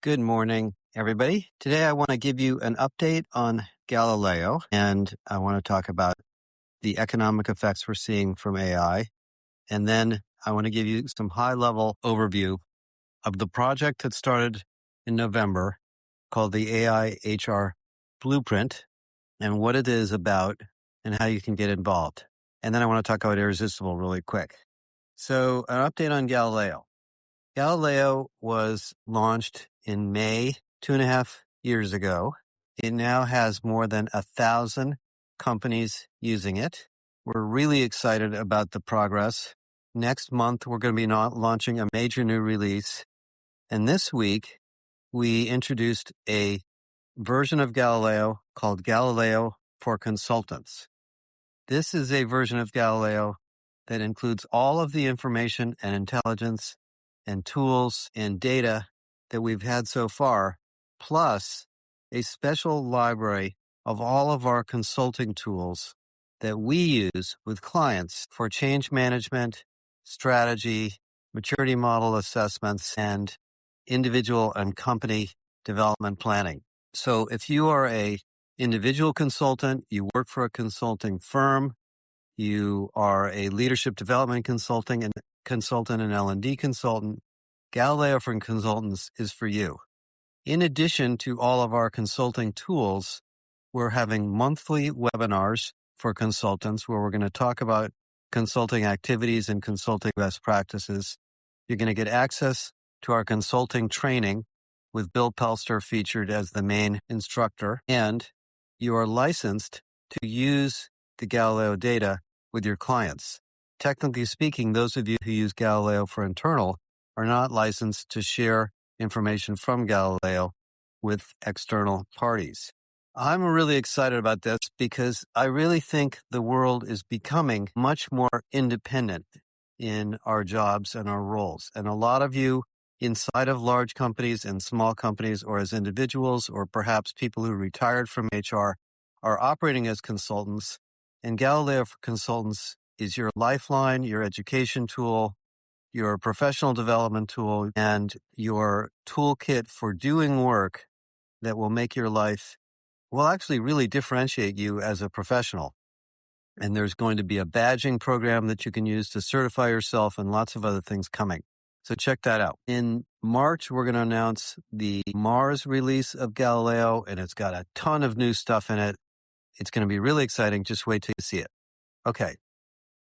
Good morning, everybody. Today I want to give you an update on Galileo, and I want to talk about the economic effects we're seeing from AI. And then I want to give you some high-level overview of the project that started in November called the AI HR Blueprint and what it is about and how you can get involved. And then I want to talk about Irresistible really quick. So an update on Galileo. Galileo was launched in May 2.5 years ago. It now has more than 1,000 companies using it. We're really excited about the progress. Next month, we're going to be launching a major new release. And this week, we introduced a version of Galileo called Galileo for Consultants. This is a version of Galileo that includes all of the information and intelligence and tools and data that we've had so far, plus a special library of all of our consulting tools that we use with clients for change management, strategy, maturity model assessments, and individual and company development planning. So if you are a individual consultant, you work for a consulting firm, you are a leadership development consultant and L&D consultant, Galileo for Consultants is for you. In addition to all of our consulting tools, we're having monthly webinars for consultants where we're going to talk about consulting activities and consulting best practices. You're going to get access to our consulting training with Bill Pelster featured as the main instructor, and you are licensed to use the Galileo data with your clients. Technically speaking, those of you who use Galileo for internal are not licensed to share information from Galileo with external parties. I'm really excited about this because I really think the world is becoming much more independent in our jobs and our roles. And a lot of you inside of large companies and small companies or as individuals or perhaps people who retired from HR are operating as consultants. And Galileo for Consultants is your lifeline, your education tool, your professional development tool, and your toolkit for doing work that will make your life, will actually really differentiate you as a professional. And there's going to be a badging program that you can use to certify yourself and lots of other things coming. So check that out. In March, we're going to announce the Mars release of Galileo, and it's got a ton of new stuff in it. It's going to be really exciting. Just wait till you see it. Okay,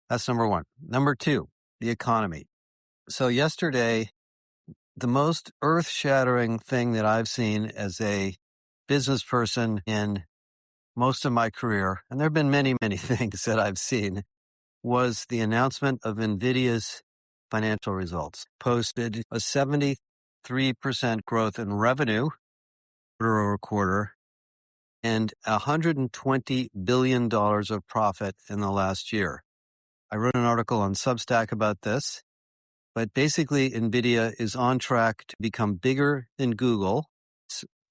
that's number one. Number two, the economy. So yesterday, the most earth-shattering thing that I've seen as a business person in most of my career, and there have been many, many things that I've seen, was the announcement of NVIDIA's financial results. Posted a 73% growth in revenue quarter over quarter and $120 billion of profit in the last year. I wrote an article on Substack about this, but basically NVIDIA is on track to become bigger than Google.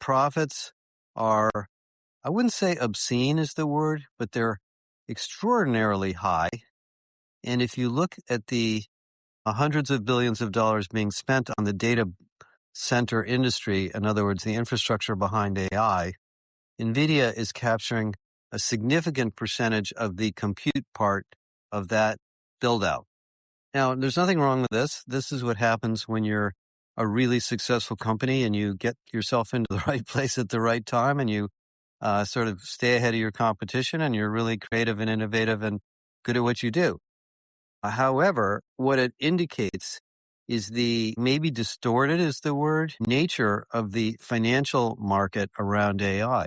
Profits are, I wouldn't say obscene is the word, but they're extraordinarily high. And if you look at the hundreds of billions of dollars being spent on the data center industry, in other words, the infrastructure behind AI, NVIDIA is capturing a significant percentage of the compute part of that build-out. Now, there's nothing wrong with this. This is what happens when you're a really successful company and you get yourself into the right place at the right time and you sort of stay ahead of your competition and you're really creative and innovative and good at what you do. However, what it indicates is the maybe distorted is the word nature of the financial market around AI.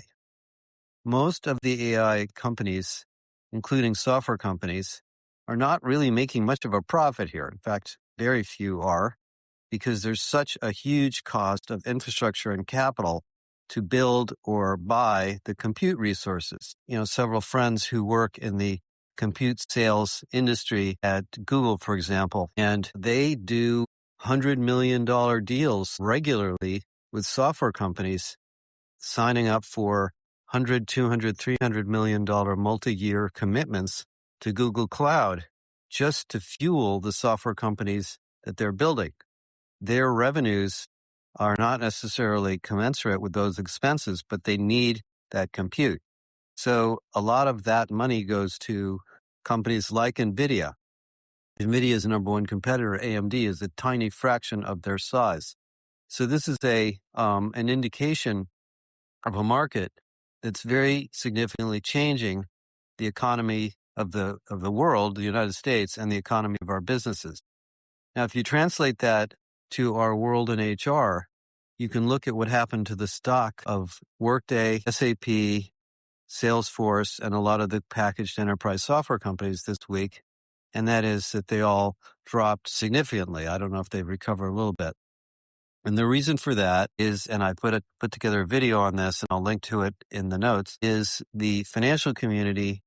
Most of the AI companies, including software companies, are not really making much of a profit here. In fact, very few are, because there's such a huge cost of infrastructure and capital to build or buy the compute resources. You know, several friends who work in the compute sales industry at Google, for example, and they do $100 million deals regularly with software companies signing up for $100, $200, $300 million multi-year commitments to Google Cloud just to fuel the software companies that they're building. Their revenues are not necessarily commensurate with those expenses, but they need that compute. So a lot of that money goes to companies like NVIDIA. NVIDIA is the number one competitor. AMD is a tiny fraction of their size. So this is an indication of a market that's very significantly changing the economy of the world, the United States, and the economy of our businesses. Now, if you translate that to our world in HR, you can look at what happened to the stock of Workday, SAP, Salesforce, and a lot of the packaged enterprise software companies this week. And that is that they all dropped significantly. I don't know if they've recovered a little bit. And the reason for that is, and I put together a video on this and I'll link to it in the notes, is the financial community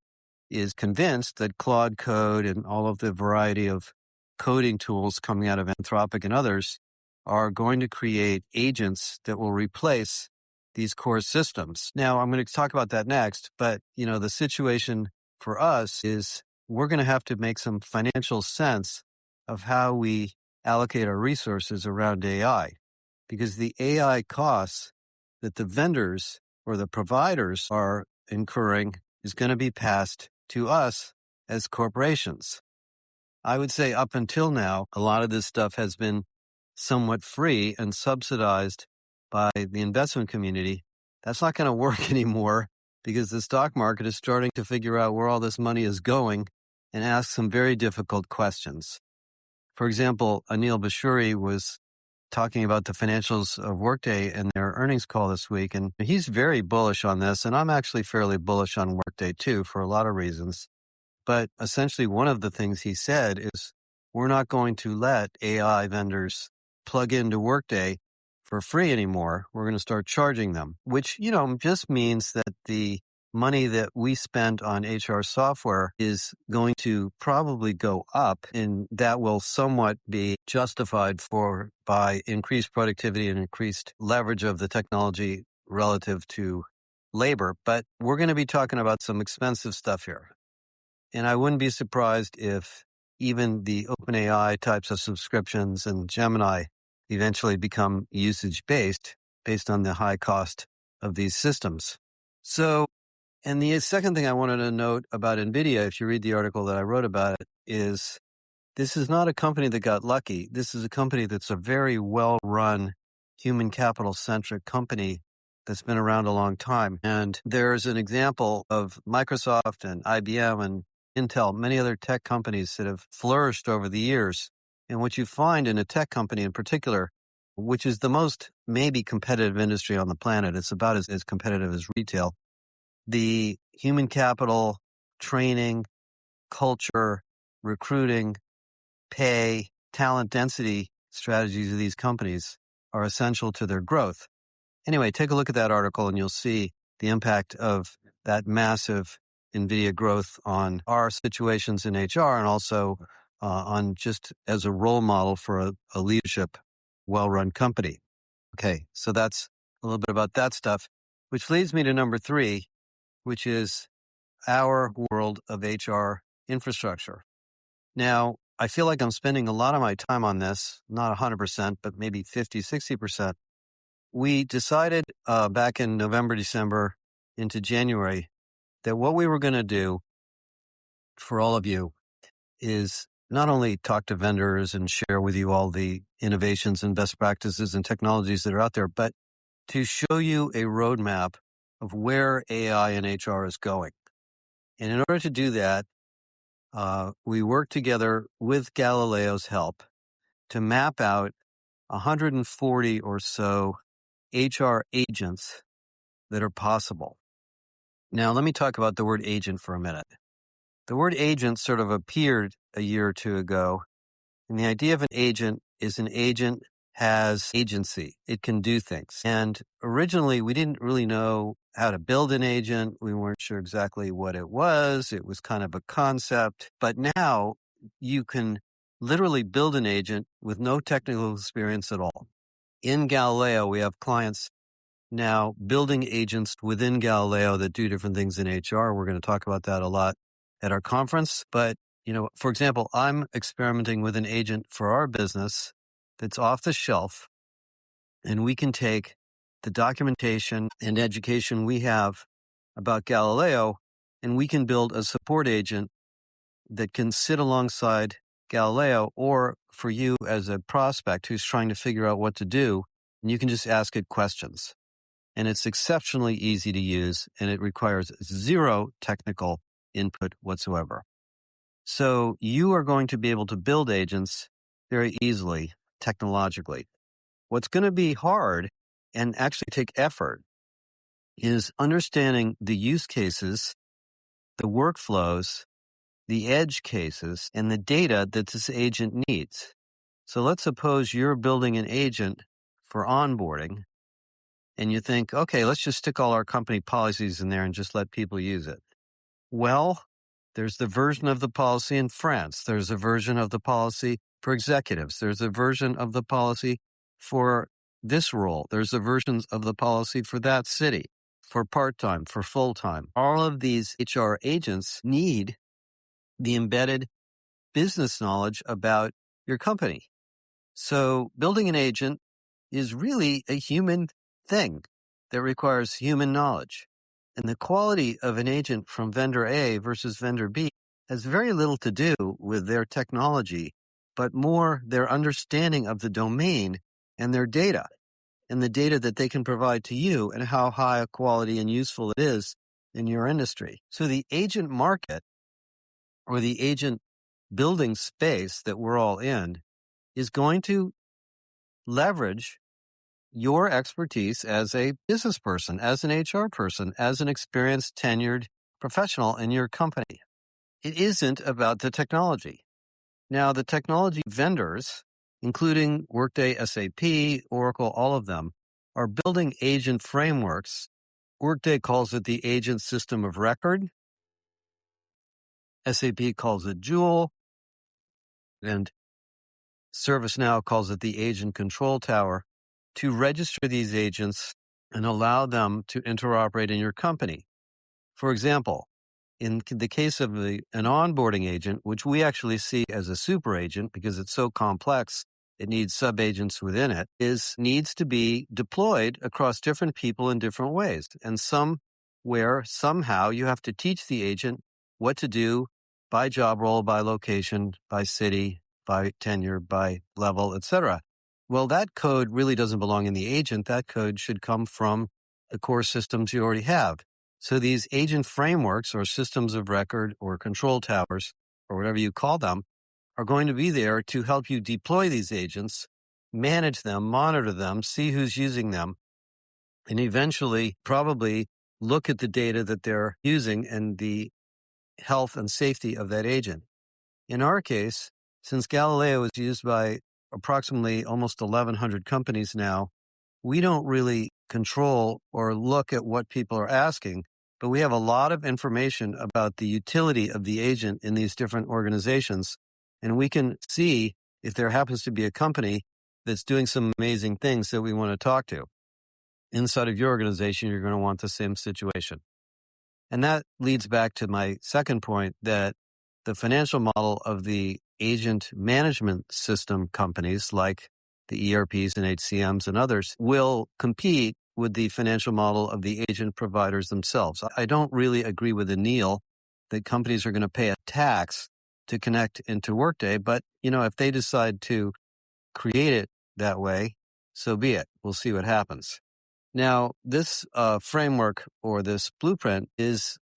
is convinced that Claude Code and all of the variety of coding tools coming out of Anthropic and others are going to create agents that will replace these core systems. Now, I'm going to talk about that next, but the situation for us is we're going to have to make some financial sense of how we allocate our resources around AI, because the AI costs that the vendors or the providers are incurring is going to be passed to us as corporations. I would say up until now, a lot of this stuff has been somewhat free and subsidized by the investment community. That's not going to work anymore because the stock market is starting to figure out where all this money is going and ask some very difficult questions. For example, Anil Bashuri was talking about the financials of Workday and their earnings call this week, and he's very bullish on this, and I'm actually fairly bullish on Workday too for a lot of reasons. But essentially one of the things he said is we're not going to let AI vendors plug into Workday for free anymore. We're going to start charging them, which, just means that the money that we spent on HR software is going to probably go up, and that will somewhat be justified by increased productivity and increased leverage of the technology relative to labor. But we're going to be talking about some expensive stuff here. And I wouldn't be surprised if even the OpenAI types of subscriptions and Gemini eventually become usage-based based on the high cost of these systems. So, and the second thing I wanted to note about NVIDIA, if you read the article that I wrote about it, is this is not a company that got lucky. This is a company that's a very well-run, human capital-centric company that's been around a long time. And there's an example of Microsoft and IBM and Intel, many other tech companies that have flourished over the years. And what you find in a tech company in particular, which is the most maybe competitive industry on the planet, it's about as competitive as retail, the human capital, training, culture, recruiting, pay, talent density strategies of these companies are essential to their growth. Anyway, take a look at that article and you'll see the impact of that massive NVIDIA growth on our situations in HR and also on just as a role model for a leadership, well-run company. Okay, so that's a little bit about that stuff, which leads me to number 3, which is our world of HR infrastructure. Now, I feel like I'm spending a lot of my time on this, not 100%, but maybe 50, 60%. We decided back in November, December into January that what we were going to do for all of you is not only talk to vendors and share with you all the innovations and best practices and technologies that are out there, but to show you a roadmap of where AI and HR is going. And in order to do that, we worked together with Galileo's help to map out 140 or so HR agents that are possible. Now, let me talk about the word agent for a minute. The word agent sort of appeared a year or two ago, and the idea of an agent is an agent has agency. It can do things. And originally, we didn't really know how to build an agent. We weren't sure exactly what it was. It was kind of a concept. But now you can literally build an agent with no technical experience at all. In Galileo, we have clients now building agents within Galileo that do different things in HR. We're going to talk about that a lot at our conference. But, for example, I'm experimenting with an agent for our business that's off the shelf And we can take the documentation and education we have about Galileo, and we can build a support agent that can sit alongside Galileo, or for you as a prospect who's trying to figure out what to do, and you can just ask it questions. And it's exceptionally easy to use, and it requires zero technical input whatsoever. So you are going to be able to build agents very easily, technologically. What's going to be hard and actually take effort is understanding the use cases, the workflows, the edge cases, and the data that this agent needs. So let's suppose you're building an agent for onboarding, and you think, okay, let's just stick all our company policies in there and just let people use it. Well, there's the version of the policy in France. There's a version of the policy for executives. There's a version of the policy for this role. There's a version of the policy for that city, for part-time, for full-time. All of these HR agents need the embedded business knowledge about your company. So building an agent is really a human thing that requires human knowledge. And the quality of an agent from vendor A versus vendor B has very little to do with their technology, but more their understanding of the domain and their data, and the data that they can provide to you and how high a quality and useful it is in your industry. So the agent market, or the agent building space that we're all in, is going to leverage your expertise as a business person, as an HR person, as an experienced, tenured professional in your company. It isn't about the technology. Now, the technology vendors, including Workday, SAP, Oracle, all of them, are building agent frameworks. Workday calls it the agent system of record. SAP calls it Joule. And ServiceNow calls it the agent control tower, to register these agents and allow them to interoperate in your company. For example, in the case of an onboarding agent, which we actually see as a super agent because it's so complex, it needs sub-agents within it, needs to be deployed across different people in different ways. And somehow you have to teach the agent what to do by job role, by location, by city, by tenure, by level, etc. Well, that code really doesn't belong in the agent. That code should come from the core systems you already have. So these agent frameworks, or systems of record, or control towers, or whatever you call them, are going to be there to help you deploy these agents, manage them, monitor them, see who's using them, and eventually probably look at the data that they're using and the health and safety of that agent. In our case, since Galileo is used by approximately almost 1,100 companies now, we don't really control or look at what people are asking, but we have a lot of information about the utility of the agent in these different organizations. And we can see if there happens to be a company that's doing some amazing things that we want to talk to. Inside of your organization, you're going to want the same situation. And that leads back to my second point, that the financial model of the agent management system companies like the ERPs and HCMs and others will compete with the financial model of the agent providers themselves. I don't really agree with Anil that companies are going to pay a tax to connect into Workday, but if they decide to create it that way, so be it. We'll see what happens. Now, this framework, or this blueprint,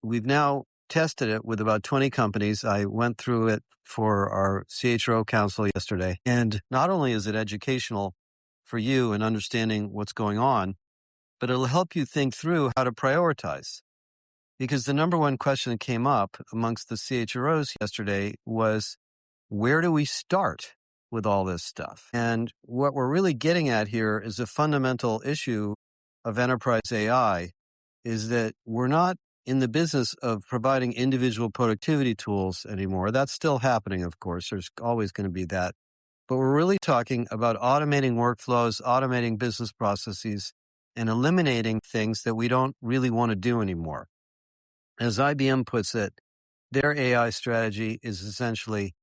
we've now tested it with about 20 companies. I went through it for our CHRO council yesterday. And not only is it educational for you in understanding what's going on, but it'll help you think through how to prioritize. Because the number one question that came up amongst the CHROs yesterday was, where do we start with all this stuff? And what we're really getting at here is a fundamental issue of enterprise AI, is that we're not in the business of providing individual productivity tools anymore. That's still happening, of course. There's always going to be that. But we're really talking about automating workflows, automating business processes, and eliminating things that we don't really want to do anymore. As IBM puts it, their AI strategy is essentially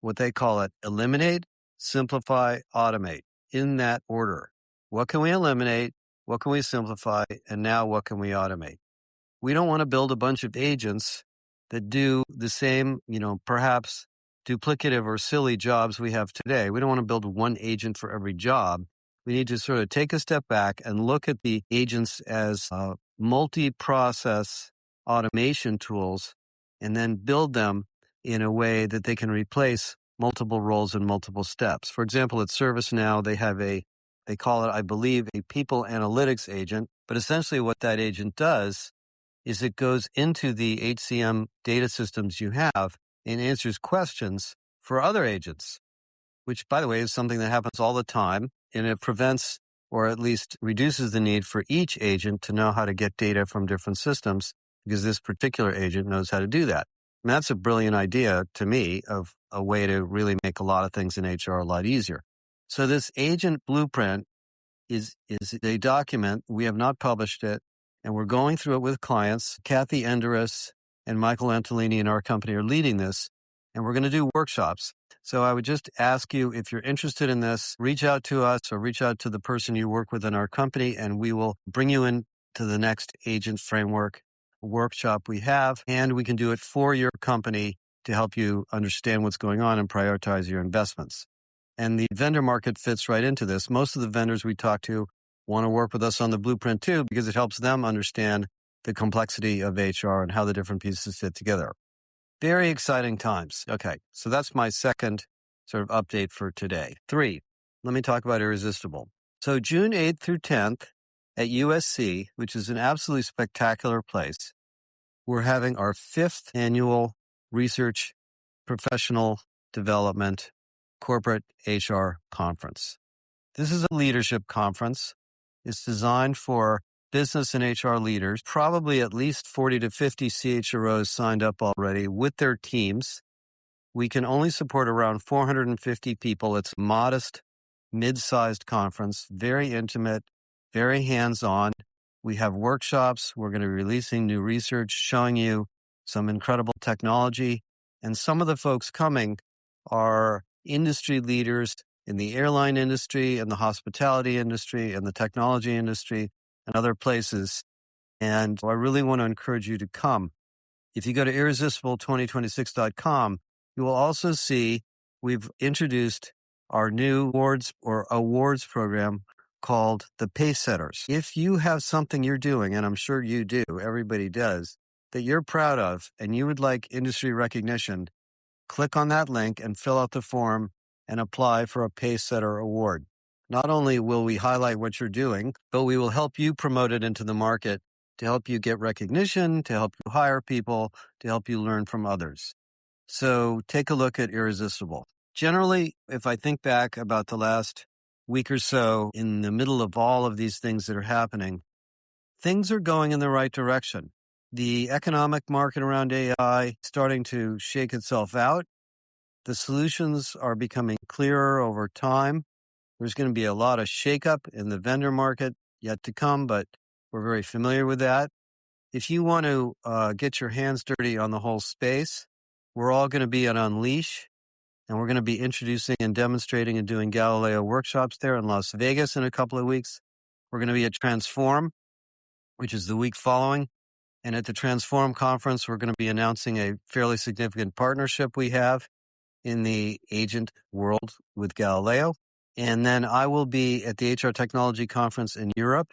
what they call it: eliminate, simplify, automate, in that order. What can we eliminate? What can we simplify? And now what can we automate? We don't want to build a bunch of agents that do the same, perhaps duplicative or silly jobs we have today. We don't want to build one agent for every job. We need to sort of take a step back and look at the agents as multi-process automation tools and then build them in a way that they can replace multiple roles and multiple steps. For example, at ServiceNow, they call it, I believe, a people analytics agent. But essentially what that agent does is it goes into the HCM data systems you have and answers questions for other agents, which, by the way, is something that happens all the time. And it prevents or at least reduces the need for each agent to know how to get data from different systems because this particular agent knows how to do that. And that's a brilliant idea to me of a way to really make a lot of things in HR a lot easier. So this agent blueprint is a document. We have not published it, and we're going through it with clients. Kathy Enderis and Michael Antolini in our company are leading this, and we're going to do workshops. So I would just ask you, if you're interested in this, reach out to us or reach out to the person you work with in our company, and we will bring you into the next agent framework workshop we have, and we can do it for your company to help you understand what's going on and prioritize your investments. And the vendor market fits right into this. Most of the vendors we talk to want to work with us on the blueprint too, because it helps them understand the complexity of HR and how the different pieces fit together. Very exciting times. Okay, so that's my second sort of update for today. 3, let me talk about Irresistible. So June 8th through 10th at USC, which is an absolutely spectacular place, we're having our 5th annual research professional development corporate HR conference. This is a leadership conference. It's designed for business and HR leaders, probably at least 40 to 50 CHROs signed up already with their teams. We can only support around 450 people. It's a modest, mid-sized conference, very intimate, very hands-on. We have workshops. We're going to be releasing new research, showing you some incredible technology. And some of the folks coming are industry leaders in the airline industry and the hospitality industry and the technology industry and other places. And I really want to encourage you to come. If you go to irresistible2026.com, you will also see we've introduced our new awards program called the Pacesetters. If you have something you're doing, and I'm sure you do, everybody does, that you're proud of and you would like industry recognition, click on that link and fill out the form and apply for a Pacesetter award. Not only will we highlight what you're doing, but we will help you promote it into the market to help you get recognition, to help you hire people, to help you learn from others. So take a look at Irresistible. Generally, if I think back about the last week or so in the middle of all of these things that are happening, things are going in the right direction. The economic market around AI starting to shake itself out. The solutions are becoming clearer over time. There's going to be a lot of shakeup in the vendor market yet to come, but we're very familiar with that. If you want to get your hands dirty on the whole space, we're all going to be at Unleash, and we're going to be introducing and demonstrating and doing Galileo workshops there in Las Vegas in a couple of weeks. We're going to be at Transform, which is the week following. And at the Transform conference, we're going to be announcing a fairly significant partnership we have in the agent world with Galileo. And then I will be at the HR Technology Conference in Europe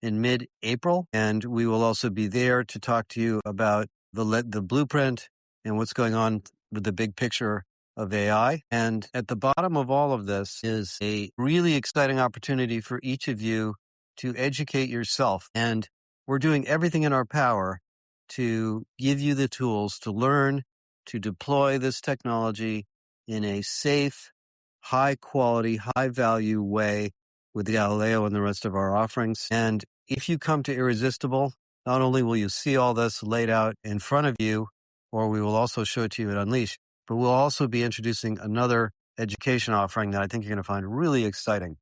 in mid-April. And we will also be there to talk to you about the blueprint and what's going on with the big picture of AI. And at the bottom of all of this is a really exciting opportunity for each of you to educate yourself. And we're doing everything in our power to give you the tools to learn, to deploy this technology in a safe, high quality, high value way with Galileo and the rest of our offerings. And if you come to Irresistible, not only will you see all this laid out in front of you, or we will also show it to you at Unleash, but we'll also be introducing another education offering that I think you're going to find really exciting.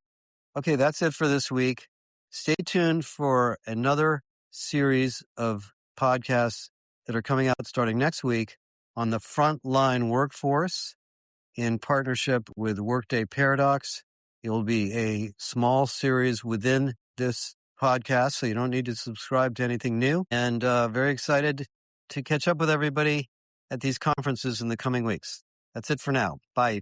Okay, that's it for this week. Stay tuned for another series of podcasts that are coming out starting next week on the frontline workforce in partnership with Workday Paradox. It'll be a small series within this podcast, so you don't need to subscribe to anything new. And very excited to catch up with everybody at these conferences in the coming weeks. That's it for now. Bye.